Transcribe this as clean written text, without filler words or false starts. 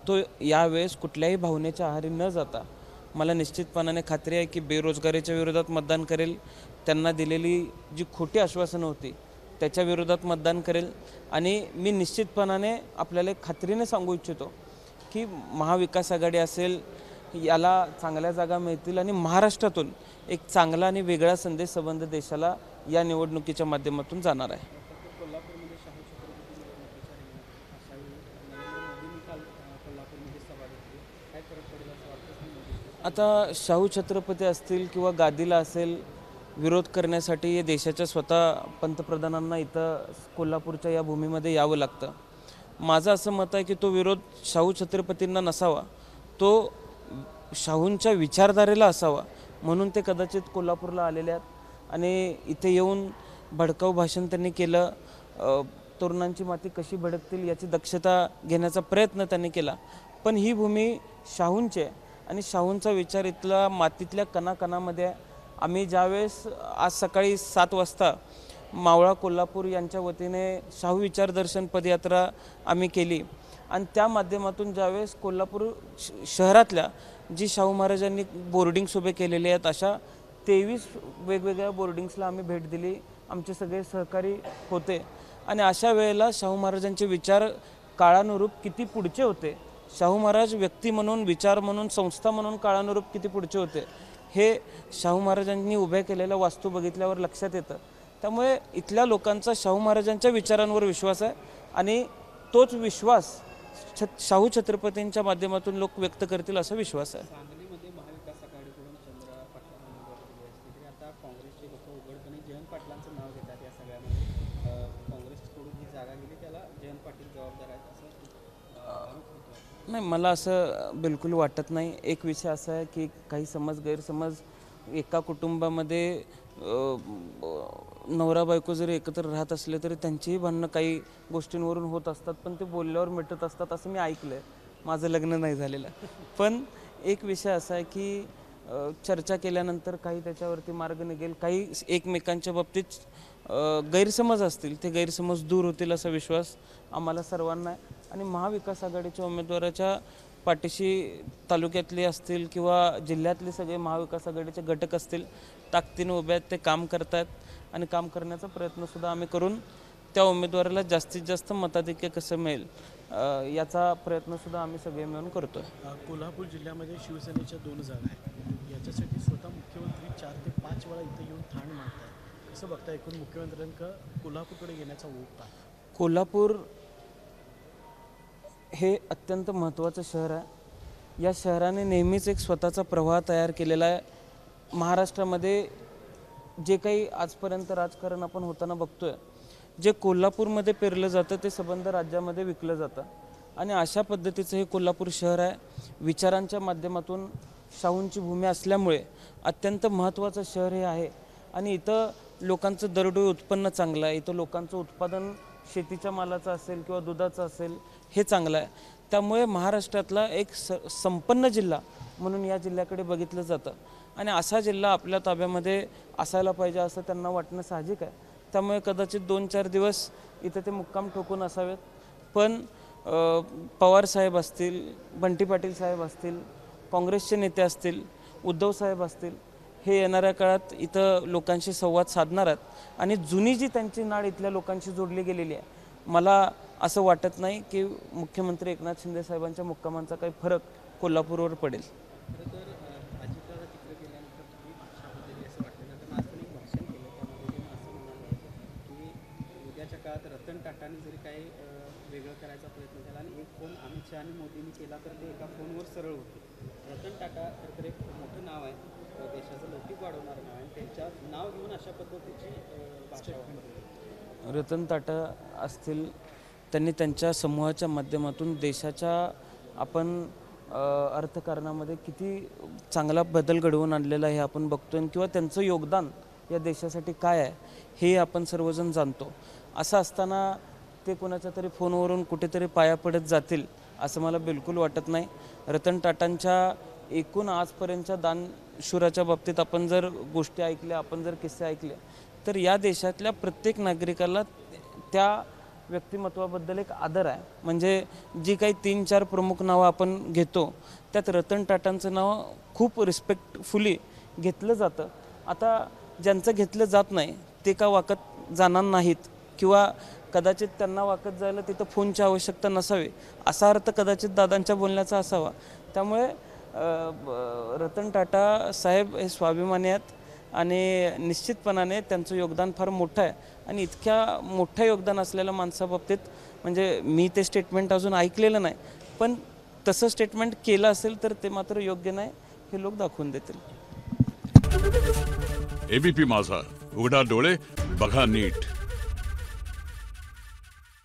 तो यावेळेस कुठल्याही भावनेच्या आहारी न जाता मला निश्चितपणाने खात्री आहे की बेरोजगारीच्या विरोधात मतदान करेल, त्यांना दिलेली जी खोटी आश्वासनं होती त्याच्या विरोधात मतदान करेल आणि मी निश्चितपणाने आपल्याला एक खात्रीने सांगू इच्छितो की महाविकास आघाडी असेल याला चांगल्या जागा मिळतील आणि महाराष्ट्रातून एक चांगला आणि वेगळा संदेश संबंध देशाला या निवडणुकीच्या माध्यमातून जाणार आहे. कोल्हापूरमध्ये शाहू छत्रपती निवडणुकीच्या रिंगणात अशावेळी नरेंद्र मोदींनी काल कोल्हापूरमध्ये सभा घेतली. काय फरक पडेल असं वाटतं? आता शाहू छत्रपती असतील किंवा गादीला असेल विरोध करण्यासाठी हे देशाच्या स्वतः पंतप्रधानांना इथं कोल्हापूरच्या या भूमीमध्ये यावं लागतं. माझं असं मत आहे की तो विरोध शाहू छत्रपतींना नसावा, तो शाहूंच्या विचारधारेला असावा, म्हणून ते कदाचित कोल्हापूरला आलेले आहेत आणि इथे येऊन भडकाऊ भाषण त्यांनी केलं. तरुणांची माती कशी भडकतील याची दक्षता घेण्याचा प्रयत्न त्यांनी केला. पण ही भूमी शाहूंची आहे आणि शाहूंचा विचार इथला मातीतल्या कणाकणामध्ये आहे. आम्ही ज्यावेळेस आज सकाळी 7 वाजता मावळा कोल्हापूर यांच्या वतीने शाहू विचार दर्शन पदयात्रा आम्ही केली आणि त्या माध्यमातून ज्यावेळेस कोल्हापूर शहरातल्या जी शाहू महाराजांनी बोर्डिंग्स उभे केलेले आहेत अशा 23 वेगवेगळ्या बोर्डिंग्सला आम्ही भेट दिली. आमचे सगळे सहकारी होते आणि अशा वेळेला शाहू महाराजांचे विचार काळानुरूप किती पुढचे होते, शाहू महाराज व्यक्ती म्हणून, विचार म्हणून, संस्था म्हणून काळानुरूप किती पुढचे होते हे शाहू महाराजांनी उभ्या केलेल्या वास्तू बघितल्यावर लक्षात येतं. त्यामुळे इथल्या लोकांचा शाहू महाराजांच्या विचारांवर विश्वास आहे आणि तोच विश्वास शाहू छत्रपतींच्या माध्यमातून लोक व्यक्त करतील असा विश्वास आहे. सांगलीमध्ये महाविकास आघाडीकडून चंद्रा पाटलांना उमेदवारी दिली असते तरी आता काँग्रेसचे लोक उघडपणे जयंत पाटलांचं नाव घेतात. या सगळ्यामध्ये काँग्रेसकडून ही जागा गेली त्याला जयंत पाटील जबाबदार आहेत असं नाही, मला असं बिलकुल वाटत नाही. एक विषय असा आहे की काही गैरसमज एका कुटुंबामध्ये नवरा बायको जरी एकत्र राहत असले तरी त्यांचीही भांडणं काही गोष्टींवरून होत असतात, पण ते बोलल्यावर मिटत असतात असं मी ऐकलं आहे. माझं लग्न नाही झालेलं. पण एक विषय असा आहे की चर्चा केल्यानंतर काही त्याच्यावरती मार्ग निघेल, काही एकमेकांच्या बाबतीत गैरसमज असतील, ते गैरसमज दूर होतील असा विश्वास आम्हाला सर्वांना आहे. आणि महाविकास आघाडीच्या उमेदवाराच्या पाठीशी तालुक्यातले असतील किंवा जिल्ह्यातले सगळे महाविकास आघाडीचे घटक असतील ताकदीने उभे आहेत, ते काम करत आहेत आणि काम करण्याचा प्रयत्नसुद्धा आम्ही करून त्या उमेदवाराला जास्तीत जास्त मताधिक्य कसं मिळेल याचा प्रयत्नसुद्धा आम्ही सगळे मिळून करतो आहे. कोल्हापूर जिल्ह्यामध्ये शिवसेनेच्या 2 जागा आहेत. याच्यासाठी स्वतः मुख्यमंत्री 4 ते 5 वेळा इथे येऊन ठाण मांडतात. कसं बघता एकूण मुख्यमंत्र्यांका कोल्हापूरकडे येण्याचा ओघ आहे? कोल्हापूर हे अत्यंत महत्त्वाचं शहर आहे. या शहराने नेहमीच एक स्वतःचा प्रवाह तयार केलेला आहे. महाराष्ट्रामध्ये जे काही आजपर्यंत राजकारण आपण होताना बघतोय, जे कोल्हापूरमध्ये पेरलं जातं ते संबंध राज्यामध्ये विकलं जातं आणि अशा पद्धतीचं हे कोल्हापूर शहर आहे. विचारांच्या माध्यमातून शाहूंची भूमी असल्यामुळे अत्यंत महत्त्वाचं शहर हे आहे आणि इथं लोकांचं दरडोई उत्पन्न चांगलं आहे. इथं लोकांचं उत्पादन शेतीच्या मालाचं असेल किंवा दुधाचं असेल हे चांगलं आहे. त्यामुळे महाराष्ट्रातला एक संपन्न जिल्हा म्हणून या जिल्ह्याकडे बघितलं जातं आणि असा जिल्हा आपल्या ताब्यामध्ये असायला पाहिजे असं त्यांना वाटणं साहजिक आहे. त्यामुळे कदाचित 2-4 दिवस इथं ते मुक्काम ठोकून असावेत. पण पवार साहेब असतील, बंटी पाटील साहेब असतील, काँग्रेसचे नेते असतील, उद्धव साहेब असतील, हे येणाऱ्या काळात इथं लोकांशी संवाद साधणार आहेत आणि जुनी जी त्यांची नाळ इथल्या लोकांशी जोडली गेलेली आहे, मला असं वाटत नाही की मुख्यमंत्री एकनाथ शिंदे साहेबांच्या मुक्कामांचा काही फरक कोल्हापूरवर पडेल. खरं तर अजितदादा तिकडे गेल्यानंतर तुम्ही भाषा बदलली असं वाटतं. नंतर आज पण एक भाषण केलं त्यामध्ये त्यांनी असं म्हणाले की उद्याच्या काळात रतन टाटांनी जरी काही वेगळं करायचा प्रयत्न केला आणि एक फोन अमित शहा आणि मोदींनी केला तर ते एका फोनवर सरळ होते. रतन टाटा तर एक मोठं नाव आहे, देशाचं लौकिक वाढवणारं नाव आहे, त्यांच्या नाव घेऊन अशा पद्धतीची भाषा वापरली. रतन टाटा असतील, त्यांनी त्यांच्या समूहाच्या माध्यमातून देशाच्या आपण अर्थकारणामध्ये किती चांगला बदल घडवून आणलेला आहे आपण बघतो किंवा त्यांचं योगदान या देशासाठी काय आहे हे आपण सर्वजण जाणतो. असं असताना ते कोणाच्या तरी फोनवरून कुठेतरी पाया पडत जातील असं मला बिलकुल वाटत नाही. रतन टाटांच्या एकूण आजपर्यंतच्या दानशूराच्या बाबतीत आपण जर गोष्टी ऐकल्या, आपण जर किस्से ऐकले तर या देशातल्या प्रत्येक नागरिकाला त्या व्यक्तिमत्वाबद्दल एक आदर आहे. म्हणजे जी काही 3-4 प्रमुख नावं आपण घेतो त्यात रतन टाटांचं नाव खूप रिस्पेक्टफुली घेतलं जातं. आता ज्यांचं घेतलं जात नाही ते का वाकत जाणार नाहीत किंवा कदाचित त्यांना वाकत जायला तिथं फोनची आवश्यकता नसावी असा अर्थ कदाचित दादांच्या बोलण्याचा असावा. त्यामुळे रतन टाटा साहेब हे स्वाभिमानी आहेत आणि निश्चितपणाने त्यांचं योगदान फार मोठं आहे. आणि इतक्या मोठं योगदान असलेल्या माणसाबाबतीत म्हणजे मी ते स्टेटमेंट अजून ऐकलेलं नाही, पण तसं स्टेटमेंट केलं असेल तर ते मात्र योग्य नाही हे लोक दाखवून देतील. एबीपी माझा, उघडा डोळे बघा नीट.